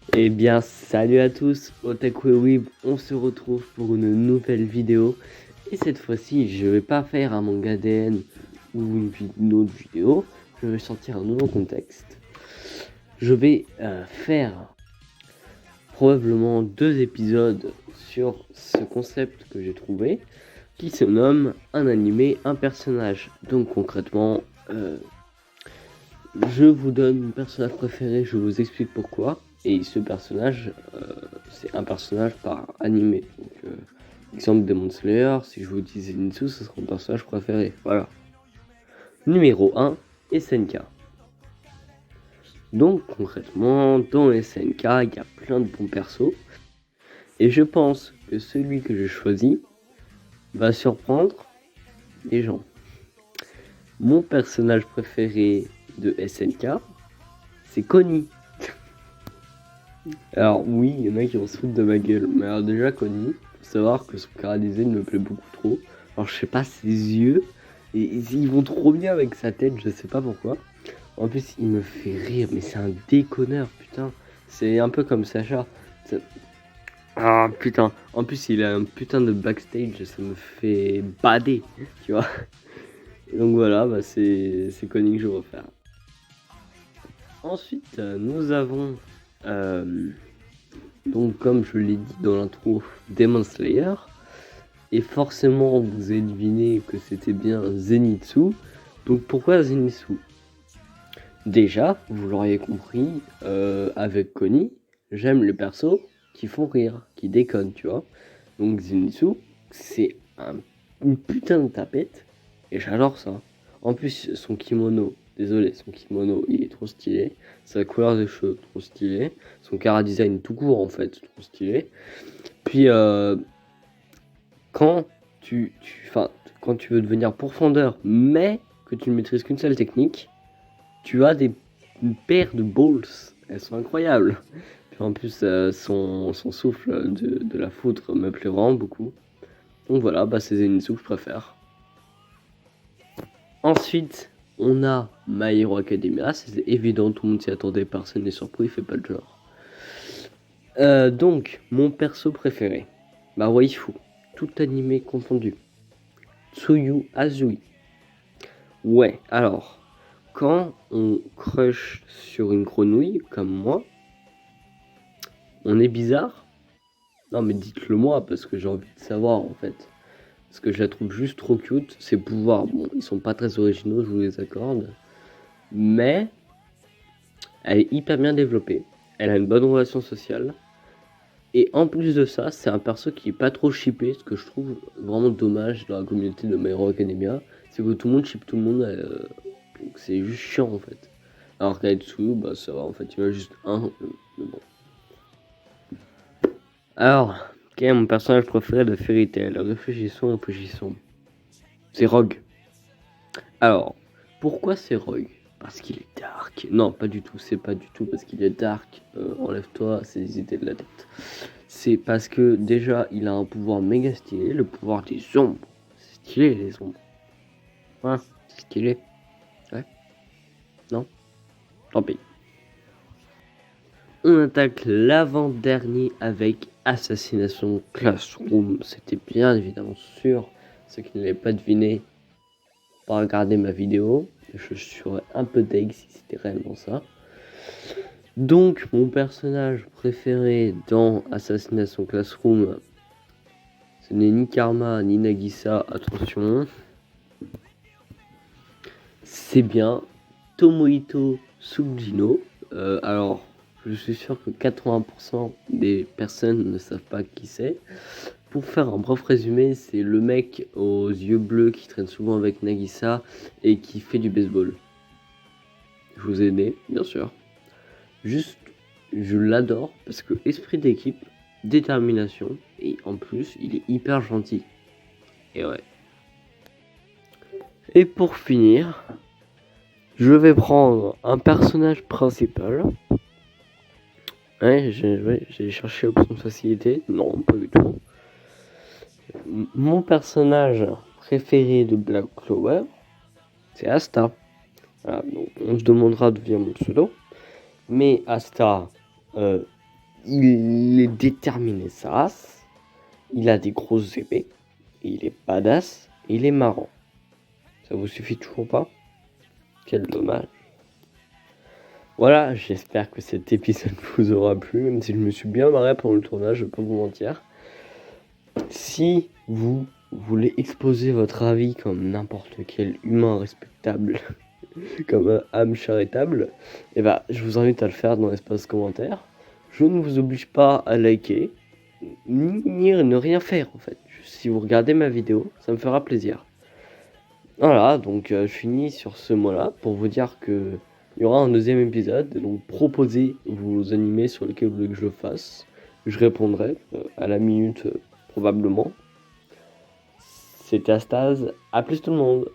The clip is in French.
Eh bien, salut à tous, Otaku et Weeb, on se retrouve pour une nouvelle vidéo. Et cette fois-ci, je vais pas faire un manga DN ou une autre vidéo, je vais sortir un nouveau contexte. Je vais faire probablement 2 épisodes sur ce concept que j'ai trouvé, qui se nomme un animé, un personnage. Donc concrètement, je vous donne mon personnage préféré, je vous explique pourquoi. Et ce personnage, c'est un personnage par animé. Donc, exemple Demon Slayer, si je vous dis Zenitsu, ce sera mon personnage préféré. Voilà. Numéro 1, SNK. Donc concrètement, dans SNK, il y a plein de bons persos. Et je pense que celui que j'ai choisi va surprendre les gens. Mon personnage préféré de SNK, c'est Connie. Alors oui, il y en a qui vont se foutre de ma gueule, mais alors déjà Connie, faut savoir que son cara design me plaît beaucoup trop. Alors je sais pas, ses yeux, et ils vont trop bien avec sa tête, je sais pas pourquoi. En plus il me fait rire, mais c'est un déconneur, putain. C'est un peu comme Sacha. Ah putain, en plus il a un putain de backstage, ça me fait bader, tu vois. Et donc voilà, bah c'est Connie que je vais refaire. Ensuite, nous avons... donc comme je l'ai dit dans l'intro, Demon Slayer. Et forcément vous avez deviné que c'était bien Zenitsu. Donc pourquoi Zenitsu? Déjà, vous l'auriez compris, avec Connie, j'aime les persos qui font rire, qui déconnent, tu vois. Donc Zenitsu, c'est une putain de tapette, et j'adore ça. En plus, son kimono, désolé, son kimono, il est trop stylé. Sa couleur de cheveux, trop stylé. Son cara design tout court, en fait, trop stylé. Puis, quand quand tu veux devenir profondeur, mais que tu ne maîtrises qu'une seule technique, tu as une paire de balls. Elles sont incroyables. Puis en plus, son souffle de la foudre me plaît vraiment beaucoup. Donc voilà, bah c'est Zenitsu que je préfère. Ensuite, on a My Hero Academia. C'est évident, tout le monde s'y attendait, personne n'est surpris, il fait pas le genre. Donc, mon perso préféré, bah waifu, tout animé confondu. Tsuyu Azui. Ouais, alors, quand on crush sur une grenouille, comme moi, on est bizarre? Non mais dites-le moi, parce que j'ai envie de savoir en fait. Parce que je la trouve juste trop cute. Ses pouvoirs, bon, ils sont pas très originaux, je vous les accorde. Mais, elle est hyper bien développée. Elle a une bonne relation sociale. Et en plus de ça, c'est un perso qui est pas trop shippé, ce que je trouve vraiment dommage dans la communauté de My Hero Academia. C'est que tout le monde ship tout le monde, donc c'est juste chiant en fait. Alors qu'Aitsu, bah ça va en fait, il y en a juste un, mais bon. Alors, quel est mon personnage préféré de Fairy Tail? Réfléchissons. C'est Rogue. Alors, pourquoi c'est Rogue? Parce qu'il est dark. Non, pas du tout, c'est pas du tout parce qu'il est dark. Enlève-toi ces idées de la tête. C'est parce que déjà, il a un pouvoir méga stylé, le pouvoir des ombres. C'est stylé les ombres. Ouais, c'est stylé. Ouais. Non? Tant pis. On attaque l'avant-dernier avec Assassination Classroom. C'était bien évidemment sûr. Ceux qui ne l'avaient pas deviné, pas regarder ma vidéo. Je serais un peu deg si c'était réellement ça. Donc, mon personnage préféré dans Assassination Classroom, ce n'est ni Karma ni Nagisa, attention. C'est bien Tomohito Sugino. Alors, je suis sûr que 80% des personnes ne savent pas qui c'est. Pour faire un bref résumé, c'est le mec aux yeux bleus qui traîne souvent avec Nagisa et qui fait du baseball. Je vous ai aidé, bien sûr. Juste, je l'adore parce que esprit d'équipe, détermination et en plus, il est hyper gentil. Et ouais. Et pour finir, je vais prendre un personnage principal. Ouais, j'ai cherché l'option de facilité. Non, pas du tout. Mon personnage préféré de Black Clover, c'est Asta. Voilà, donc on se demandera d'où vient mon pseudo. Mais Asta, il est déterminé sa race, il a des grosses épées, il est badass, il est marrant. Ça vous suffit toujours pas? Quel dommage. Voilà, j'espère que cet épisode vous aura plu, même si je me suis bien marré pendant le tournage, je vais pas vous mentir. Si vous voulez exposer votre avis comme n'importe quel humain respectable, comme un âme charitable, et je vous invite à le faire dans l'espace commentaire. Je ne vous oblige pas à liker, ni ne rien faire en fait. Si vous regardez ma vidéo, ça me fera plaisir. Voilà, donc je finis sur ce mot-là pour vous dire que il y aura un deuxième épisode, donc proposez vos animés sur lesquels vous voulez que je le fasse. Je répondrai à la minute probablement. C'était Astase, à plus tout le monde.